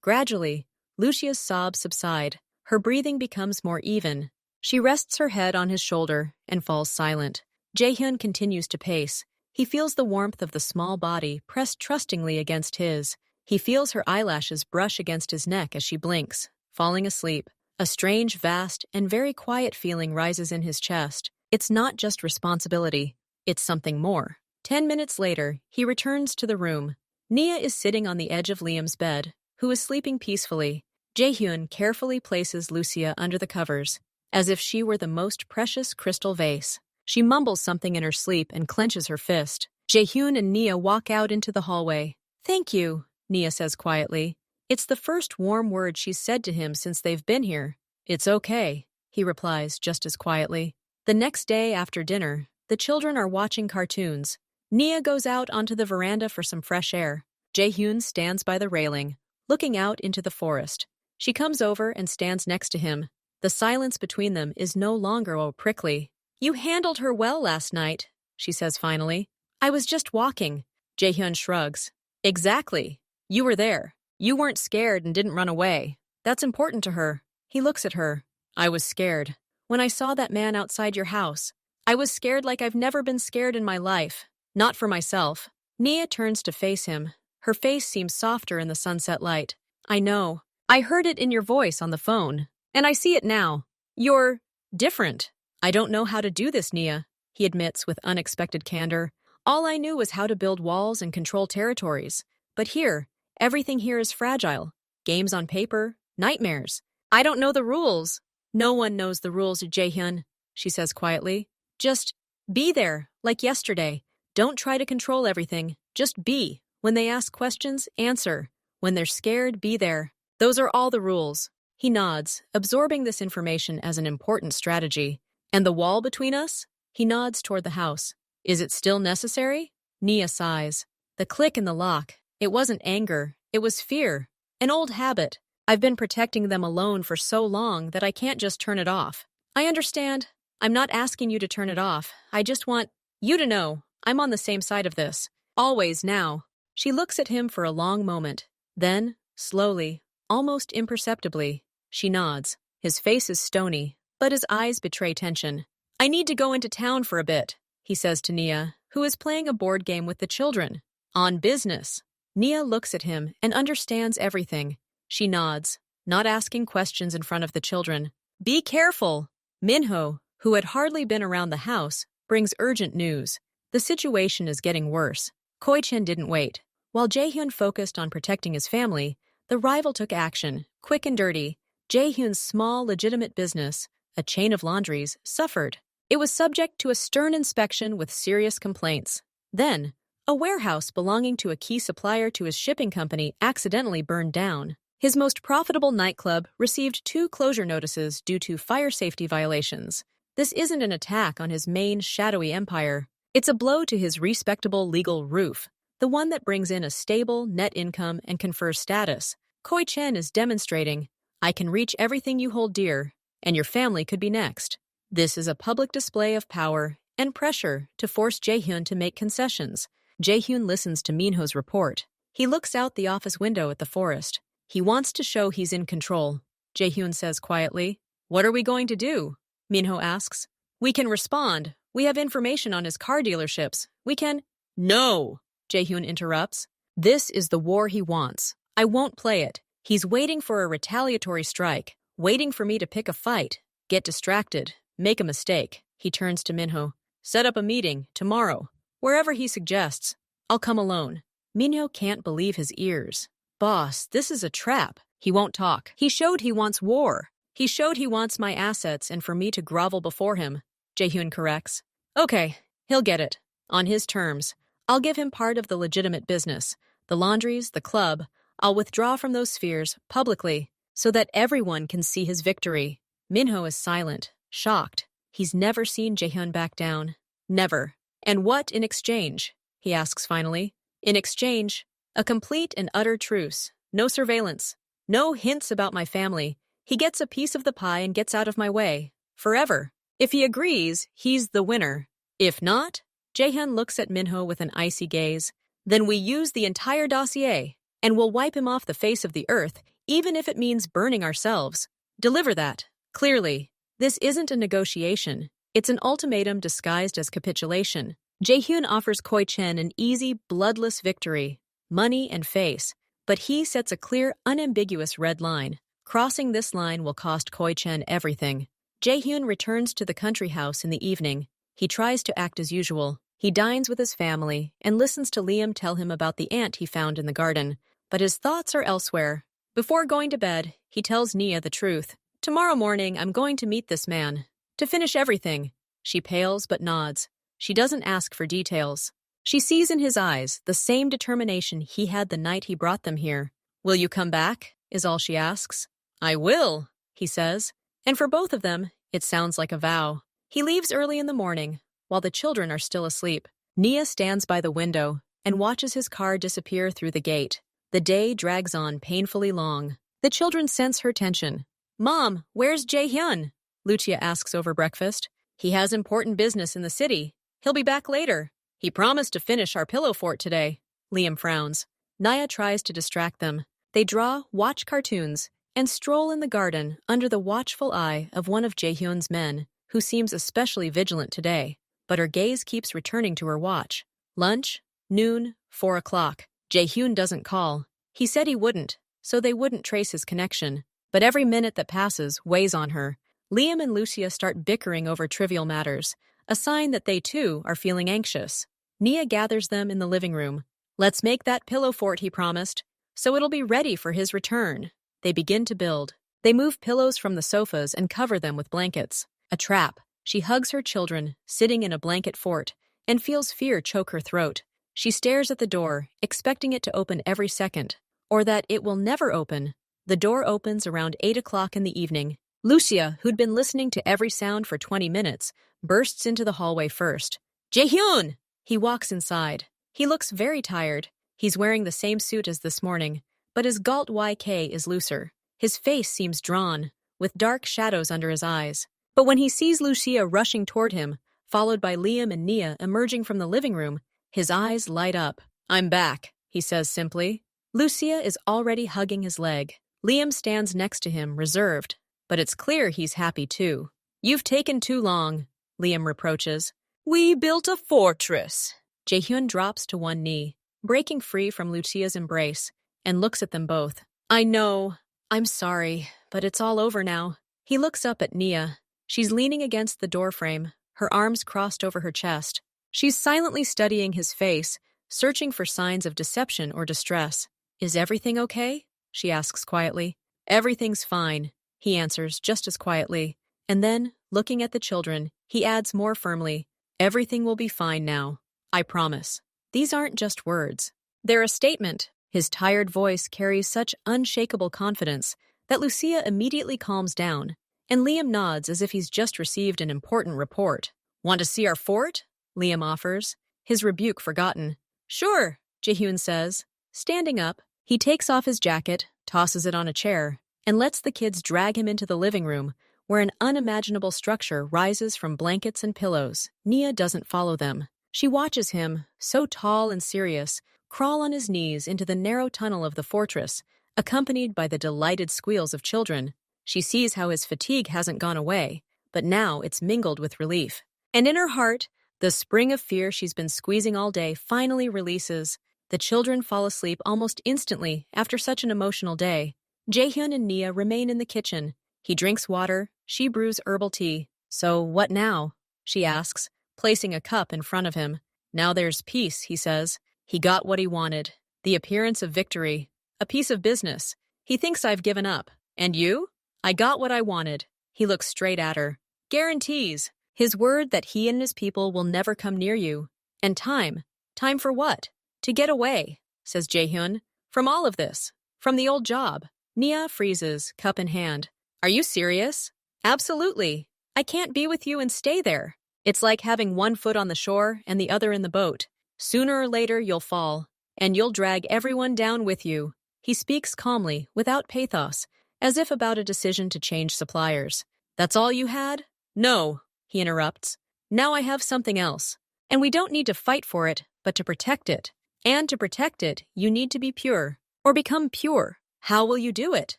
[SPEAKER 1] Gradually, Lucia's sobs subside. Her breathing becomes more even. She rests her head on his shoulder and falls silent. Jaehyun continues to pace. He feels the warmth of the small body pressed trustingly against his. He feels her eyelashes brush against his neck as she blinks, falling asleep. A strange, vast, and very quiet feeling rises in his chest. It's not just responsibility. It's something more. 10 minutes later, he returns to the room. Nia is sitting on the edge of Liam's bed, who is sleeping peacefully. Jaehyun carefully places Lucia under the covers, as if she were the most precious crystal vase. She mumbles something in her sleep and clenches her fist. Jaehyun and Nia walk out into the hallway. "Thank you," Nia says quietly. It's the first warm word she's said to him since they've been here. "It's okay," he replies just as quietly. The next day after dinner, the children are watching cartoons. Nia goes out onto the veranda for some fresh air. Jaehyun stands by the railing, looking out into the forest. She comes over and stands next to him. The silence between them is no longer prickly. "You handled her well last night," she says finally. "I was just walking." Jaehyun shrugs. "Exactly. You were there. You weren't scared and didn't run away. That's important to her." He looks at her. "I was scared. When I saw that man outside your house, I was scared like I've never been scared in my life. Not for myself." Nia turns to face him. Her face seems softer in the sunset light. "I know. I heard it in your voice on the phone. And I see it now. You're different." "I don't know how to do this, Nia," he admits with unexpected candor. "All I knew was how to build walls and control territories. But here, everything here is fragile. Games on paper, nightmares. I don't know the rules." "No one knows the rules, Jaehyun," she says quietly. "Just be there, like yesterday. Don't try to control everything. Just be. When they ask questions, answer. When they're scared, be there. Those are all the rules." He nods, absorbing this information as an important strategy. And the wall between us? He nods toward the house. Is it still necessary? Nia sighs. The click in the lock. It wasn't anger. It was fear. An old habit. I've been protecting them alone for so long that I can't just turn it off. I understand. I'm not asking you to turn it off. I just want you to know I'm on the same side of this. Always now. She looks at him for a long moment. Then, slowly, almost imperceptibly, she nods. His face is stony, but his eyes betray tension. I need to go into town for a bit, he says to Nia, who is playing a board game with the children. On business. Nia looks at him and understands everything. She nods, not asking questions in front of the children. Be careful! Minho, who had hardly been around the house, brings urgent news. The situation is getting worse. Koi-chen didn't wait. While Jaehyun focused on protecting his family, the rival took action, quick and dirty. Jaehyun's small, legitimate business, a chain of laundries, suffered. It was subject to a stern inspection with serious complaints. Then, a warehouse belonging to a key supplier to his shipping company accidentally burned down. His most profitable nightclub received 2 closure notices due to fire safety violations. This isn't an attack on his main shadowy empire. It's a blow to his respectable legal roof, the one that brings in a stable net income and confers status. Koi-chen is demonstrating, I can reach everything you hold dear, and your family could be next. This is a public display of power and pressure to force Jaehyun to make concessions. Jaehyun listens to Minho's report. He looks out the office window at the forest. He wants to show he's in control. Jaehyun says quietly. What are we going to do? Minho asks. We can respond. We have information on his car dealerships. We can... No! Jaehyun interrupts. This is the war he wants. I won't play it. He's waiting for a retaliatory strike, waiting for me to pick a fight, get distracted, make a mistake. He turns to Minho. Set up a meeting, tomorrow. Wherever he suggests. I'll come alone. Minho can't believe his ears. Boss, this is a trap. He won't talk. He showed he wants war. He showed he wants my assets and for me to grovel before him. Jaehyun corrects. Okay, he'll get it. On his terms. I'll give him part of the legitimate business. The laundries, the club. I'll withdraw from those spheres, publicly, so that everyone can see his victory. Minho is silent, shocked. He's never seen Jaehyun back down. Never. And what in exchange? He asks finally. In exchange, a complete and utter truce. No surveillance. No hints about my family. He gets a piece of the pie and gets out of my way. Forever. If he agrees, he's the winner. If not, Jaehyun looks at Minho with an icy gaze. Then we use the entire dossier, and we'll wipe him off the face of the earth, even if it means burning ourselves. Deliver that. Clearly. This isn't a negotiation. It's an ultimatum disguised as capitulation. Jaehyun offers Koi-chen an easy, bloodless victory, money and face, but he sets a clear, unambiguous red line. Crossing this line will cost Koi-chen everything. Jaehyun returns to the country house in the evening. He tries to act as usual. He dines with his family and listens to Liam tell him about the ant he found in the garden, but his thoughts are elsewhere. Before going to bed, he tells Nia the truth. Tomorrow morning, I'm going to meet this man. To finish everything. She pales but nods. She doesn't ask for details. She sees in his eyes the same determination he had the night he brought them here. Will you come back? Is all she asks. I will, he says. And for both of them, it sounds like a vow. He leaves early in the morning, while the children are still asleep. Nia stands by the window and watches his car disappear through the gate. The day drags on painfully long. The children sense her tension. Mom, where's Jaehyun? Lucia asks over breakfast. He has important business in the city. He'll be back later. He promised to finish our pillow fort today. Liam frowns. Naya tries to distract them. They draw, watch cartoons, and stroll in the garden under the watchful eye of one of Jaehyun's men, who seems especially vigilant today. But her gaze keeps returning to her watch. Lunch, noon, 4 o'clock. Jaehyun doesn't call. He said he wouldn't, so they wouldn't trace his connection. But every minute that passes weighs on her. Liam and Lucia start bickering over trivial matters, a sign that they too are feeling anxious. Nia gathers them in the living room. Let's make that pillow fort he promised, so it'll be ready for his return. They begin to build. They move pillows from the sofas and cover them with blankets. A trap. She hugs her children, sitting in a blanket fort, and feels fear choke her throat. She stares at the door, expecting it to open every second, or that it will never open. The door opens around 8 o'clock in the evening. Lucia, who'd been listening to every sound for 20 minutes, bursts into the hallway first. Jaehyun! He walks inside. He looks very tired. He's wearing the same suit as this morning, but his Galt YK is looser. His face seems drawn, with dark shadows under his eyes. But when he sees Lucia rushing toward him, followed by Liam and Nia emerging from the living room, his eyes light up. I'm back, he says simply. Lucia is already hugging his leg. Liam stands next to him, reserved, but it's clear he's happy too. You've taken too long, Liam reproaches. We built a fortress. Jaehyun drops to one knee, breaking free from Lucia's embrace, and looks at them both. I know. I'm sorry, but it's all over now. He looks up at Nia. She's leaning against the doorframe, her arms crossed over her chest. She's silently studying his face, searching for signs of deception or distress. Is everything okay? She asks quietly. Everything's fine, he answers just as quietly. And then, looking at the children, he adds more firmly, everything will be fine now. I promise. These aren't just words. They're a statement. His tired voice carries such unshakable confidence that Lucia immediately calms down, and Liam nods as if he's just received an important report. Want to see our fort? Liam offers, his rebuke forgotten. Sure, Jaehyun says. Standing up, he takes off his jacket, tosses it on a chair, and lets the kids drag him into the living room, where an unimaginable structure rises from blankets and pillows. Nia doesn't follow them. She watches him, so tall and serious, crawl on his knees into the narrow tunnel of the fortress, accompanied by the delighted squeals of children. She sees how his fatigue hasn't gone away, but now it's mingled with relief. And in her heart, the spring of fear she's been squeezing all day finally releases. The children fall asleep almost instantly after such an emotional day. Jaehyun and Nia remain in the kitchen. He drinks water, she brews herbal tea. So what now? She asks, placing a cup in front of him. Now there's peace, he says. He got what he wanted. The appearance of victory. A piece of business. He thinks I've given up. And you? I got what I wanted. He looks straight at her. Guarantees. His word that he and his people will never come near you. And time. Time for what? To get away, says Jaehyun. From all of this. From the old job. Nia freezes, cup in hand. Are you serious? Absolutely. I can't be with you and stay there. It's like having one foot on the shore and the other in the boat. Sooner or later you'll fall, and you'll drag everyone down with you. He speaks calmly, without pathos, as if about a decision to change suppliers. That's all you had? No, he interrupts. Now I have something else. And we don't need to fight for it, but to protect it. And to protect it, you need to be pure, or become pure. How will you do it?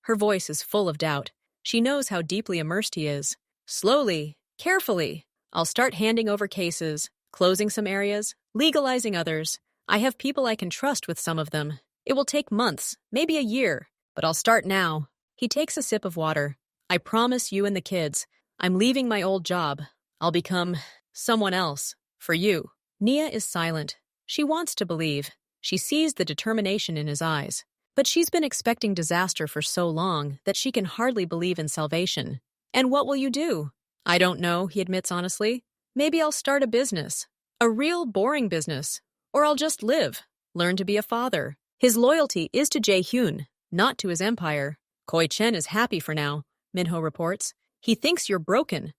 [SPEAKER 1] Her voice is full of doubt. She knows how deeply immersed he is. Slowly, carefully. I'll start handing over cases, closing some areas, legalizing others. I have people I can trust with some of them. It will take months, maybe a year, but I'll start now. He takes a sip of water. I promise you and the kids, I'm leaving my old job. I'll become someone else. For you. Nia is silent. She wants to believe. She sees the determination in his eyes. But she's been expecting disaster for so long that she can hardly believe in salvation. And what will you do? I don't know, he admits honestly. Maybe I'll start a business. A real boring business. Or I'll just live. Learn to be a father. His loyalty is to Jaehyun, not to his empire. Koi Chen is happy for now, Minho reports. He thinks you're broken.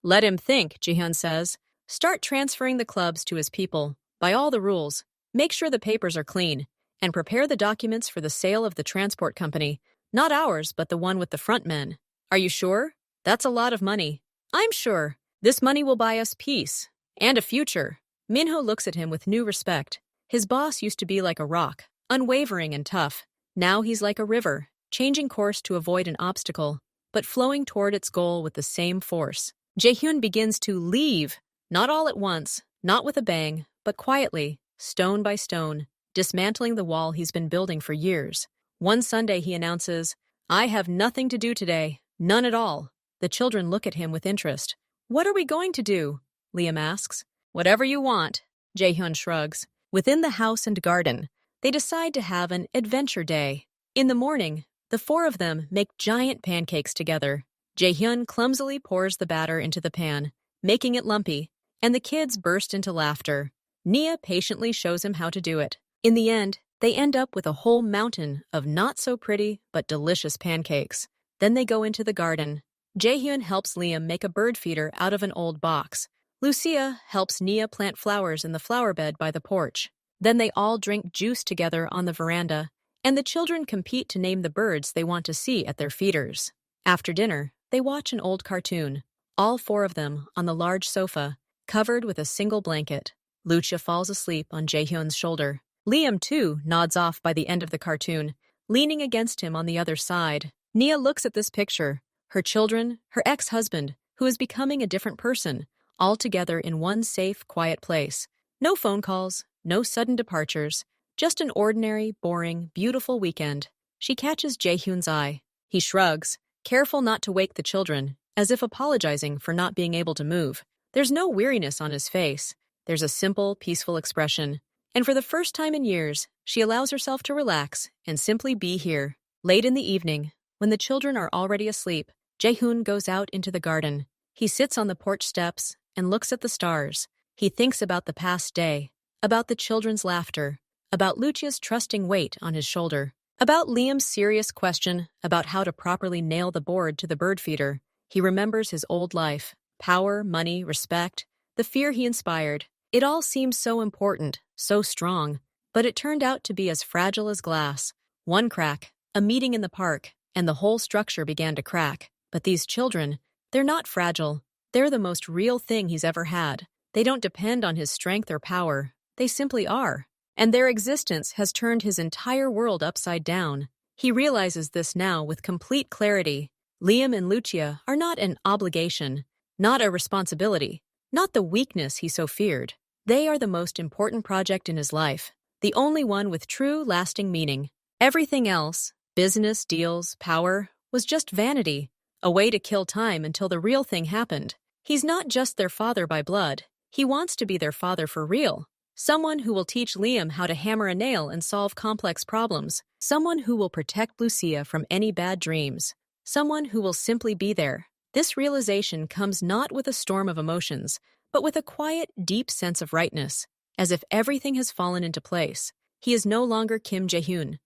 [SPEAKER 1] Let him think, Jihyun says. Start transferring the clubs to his people, by all the rules. Make sure the papers are clean, and prepare the documents for the sale of the transport company. Not ours, but the one with the front men. Are you sure? That's a lot of money. I'm sure. This money will buy us peace. And a future. Minho looks at him with new respect. His boss used to be like a rock, unwavering and tough. Now he's like a river, changing course to avoid an obstacle, but flowing toward its goal with the same force. Jaehyun begins to leave, not all at once, not with a bang, but quietly, stone by stone, dismantling the wall he's been building for years. One Sunday he announces, I have nothing to do today, none at all. The children look at him with interest. What are we going to do? Liam asks. Whatever you want, Jaehyun shrugs. Within the house and garden, they decide to have an adventure day. In the morning, the four of them make giant pancakes together. Jaehyun clumsily pours the batter into the pan, making it lumpy, and the kids burst into laughter. Nia patiently shows him how to do it. In the end, they end up with a whole mountain of not-so-pretty but delicious pancakes. Then they go into the garden. Jaehyun helps Liam make a bird feeder out of an old box. Lucia helps Nia plant flowers in the flower bed by the porch. Then they all drink juice together on the veranda, and the children compete to name the birds they want to see at their feeders. After dinner, they watch an old cartoon, all four of them on the large sofa, covered with a single blanket. Lucia falls asleep on Jaehyun's shoulder. Liam, too, nods off by the end of the cartoon, leaning against him on the other side. Nia looks at this picture, her children, her ex-husband, who is becoming a different person, all together in one safe, quiet place. No phone calls, no sudden departures, just an ordinary, boring, beautiful weekend. She catches Jaehyun's eye. He shrugs, careful not to wake the children, as if apologizing for not being able to move. There's no weariness on his face. There's a simple, peaceful expression. And for the first time in years, she allows herself to relax and simply be here. Late in the evening, when the children are already asleep, Jaehyun goes out into the garden. He sits on the porch steps and looks at the stars. He thinks about the past day, about the children's laughter, about Lucia's trusting weight on his shoulder, about Liam's serious question about how to properly nail the board to the bird feeder. He remembers his old life, power, money, respect, the fear he inspired. It all seemed so important, so strong, but it turned out to be as fragile as glass. One crack, a meeting in the park, and the whole structure began to crack. But these children, they're not fragile. They're the most real thing he's ever had. They don't depend on his strength or power. They simply are. And their existence has turned his entire world upside down. He realizes this now with complete clarity. Liam and Lucia are not an obligation, not a responsibility, not the weakness he so feared. They are the most important project in his life, the only one with true, lasting meaning. Everything else, business, deals, power, was just vanity, a way to kill time until the real thing happened. He's not just their father by blood. He wants to be their father for real. Someone who will teach Liam how to hammer a nail and solve complex problems. Someone who will protect Lucia from any bad dreams. Someone who will simply be there. This realization comes not with a storm of emotions, but with a quiet, deep sense of rightness, as if everything has fallen into place. He is no longer Kim Jae-hyun,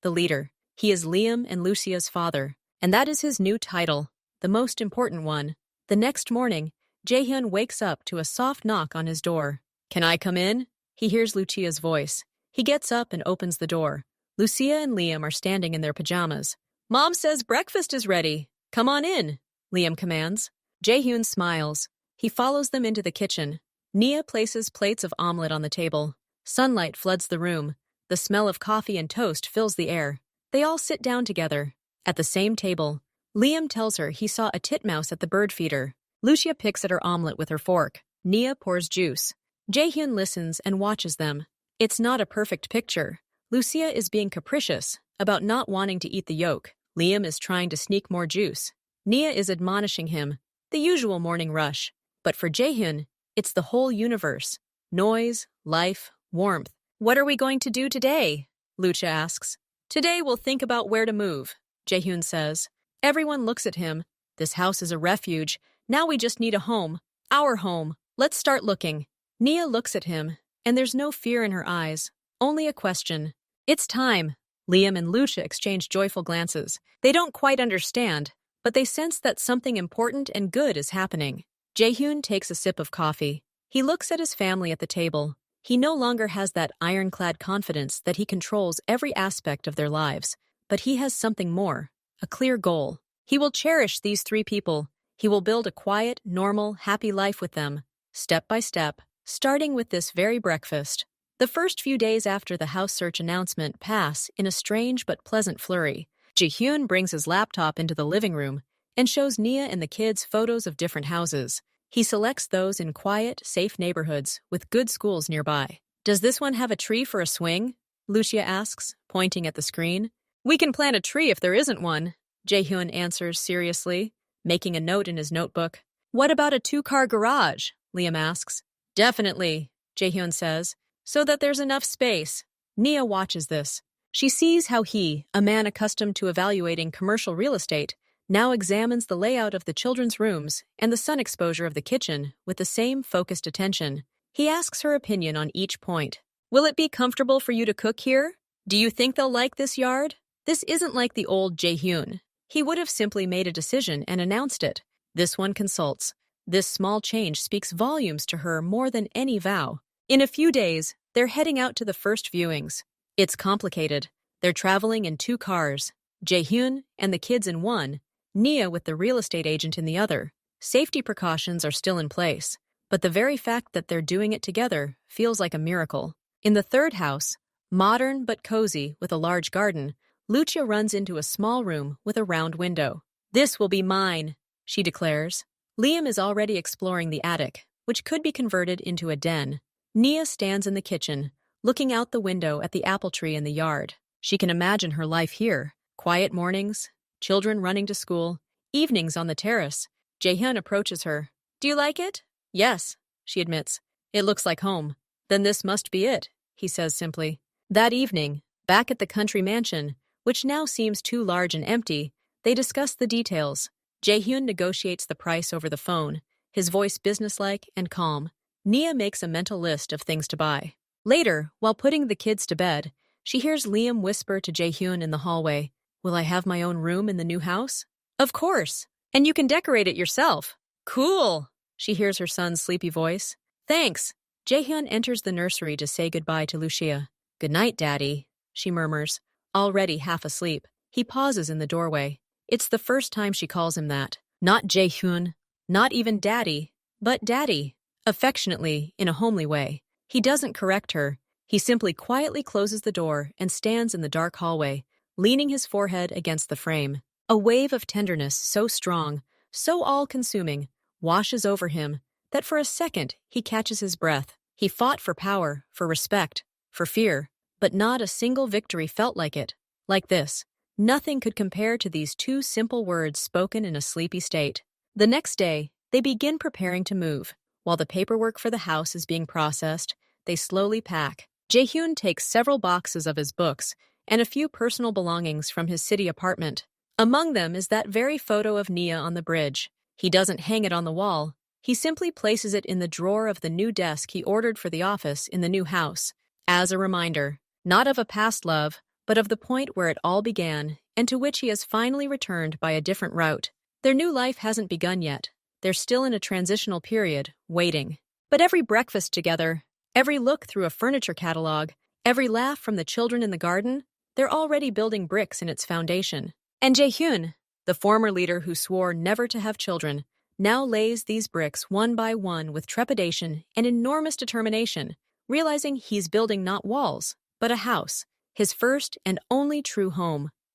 [SPEAKER 1] the leader. He is Liam and Lucia's father, and that is his new title, the most important one. The next morning, Jaehyun wakes up to a soft knock on his door. "Can I come in?" He hears Lucia's voice. He gets up and opens the door. Lucia and Liam are standing in their pajamas. "Mom says breakfast is ready. Come on in," Liam commands. Jaehyun smiles. He follows them into the kitchen. Nia places plates of omelet on the table. Sunlight floods the room. The smell of coffee and toast fills the air. They all sit down together. At the same table, Liam tells her he saw a titmouse at the bird feeder. Lucia picks at her omelet with her fork. Nia pours juice. Jaehyun listens and watches them. It's not a perfect picture. Lucia is being capricious about not wanting to eat the yolk. Liam is trying to sneak more juice. Nia is admonishing him. The usual morning rush. But for Jaehyun, it's the whole universe. Noise, life, warmth. "What are we going to do today?" Lucia asks. "Today we'll think about where to move," Jaehyun says. Everyone looks at him. This house is a refuge. Now we just need a home. Our home. Let's start looking. Nia looks at him, and there's no fear in her eyes. Only a question. "It's time." Liam and Lucia exchange joyful glances. They don't quite understand, but they sense that something important and good is happening. Jaehyun takes a sip of coffee. He looks at his family at the table. He no longer has that ironclad confidence that he controls every aspect of their lives, but he has something more, a clear goal. He will cherish these three people. He will build a quiet, normal, happy life with them, step by step, starting with this very breakfast. The first few days after the house search announcement pass in a strange but pleasant flurry. Jaehyun brings his laptop into the living room and shows Nia and the kids photos of different houses. He selects those in quiet, safe neighborhoods with good schools nearby. "Does this one have a tree for a swing?" Lucia asks, pointing at the screen. "We can plant a tree if there isn't one," Jaehyun answers seriously, making a note in his notebook. "What about a 2-car garage?" Liam asks. "Definitely," Jaehyun says, "so that there's enough space." Nia watches this. She sees how he, a man accustomed to evaluating commercial real estate, now examines the layout of the children's rooms and the sun exposure of the kitchen with the same focused attention. He asks her opinion on each point. "Will it be comfortable for you to cook here? Do you think they'll like this yard? This isn't like the old Jaehyun." He would have simply made a decision and announced it. This one consults. This small change speaks volumes to her more than any vow. In a few days, they're heading out to the first viewings. It's complicated. They're traveling in 2 cars, Jaehyun and the kids in one, Nia with the real estate agent in the other. Safety precautions are still in place, but the very fact that they're doing it together feels like a miracle. In the third house, modern but cozy with a large garden, Lucia runs into a small room with a round window. "This will be mine," she declares. Liam is already exploring the attic, which could be converted into a den. Nia stands in the kitchen, looking out the window at the apple tree in the yard. She can imagine her life here. Quiet mornings, children running to school, evenings on the terrace. Jaehyun approaches her. "Do you like it?" "Yes," she admits. "It looks like home." "Then this must be it," he says simply. That evening, back at the country mansion, which now seems too large and empty, they discuss the details. Jaehyun negotiates the price over the phone, his voice businesslike and calm. Nia makes a mental list of things to buy. Later, while putting the kids to bed, she hears Liam whisper to Jaehyun in the hallway, "Will I have my own room in the new house?" "Of course. And you can decorate it yourself." "Cool," she hears her son's sleepy voice. "Thanks." Jaehyun enters the nursery to say goodbye to Lucia. "Good night, Daddy," she murmurs, already half asleep. He pauses in the doorway. It's the first time she calls him that. Not Jaehyun, not even Daddy, but Daddy. Affectionately, in a homely way. He doesn't correct her. He simply quietly closes the door and stands in the dark hallway, leaning his forehead against the frame. A wave of tenderness so strong, so all-consuming, washes over him that for a second he catches his breath. He fought for power, for respect, for fear, but not a single victory felt like it. Like this. Nothing could compare to these 2 simple words spoken in a sleepy state. The next day, they begin preparing to move. While the paperwork for the house is being processed, they slowly pack. Jaehyun takes several boxes of his books and a few personal belongings from his city apartment. Among them is that very photo of Nia on the bridge. He doesn't hang it on the wall. He simply places it in the drawer of the new desk he ordered for the office in the new house, as a reminder, not of a past love, but of the point where it all began and to which he has finally returned by a different route. Their new life hasn't begun yet. They're still in a transitional period, waiting. But every breakfast together, every look through a furniture catalog, every laugh from the children in the garden, they're already building bricks in its foundation. And Jaehyun, the former leader who swore never to have children, now lays these bricks one by one with trepidation and enormous determination, realizing he's building not walls, but a house, his first and only true home.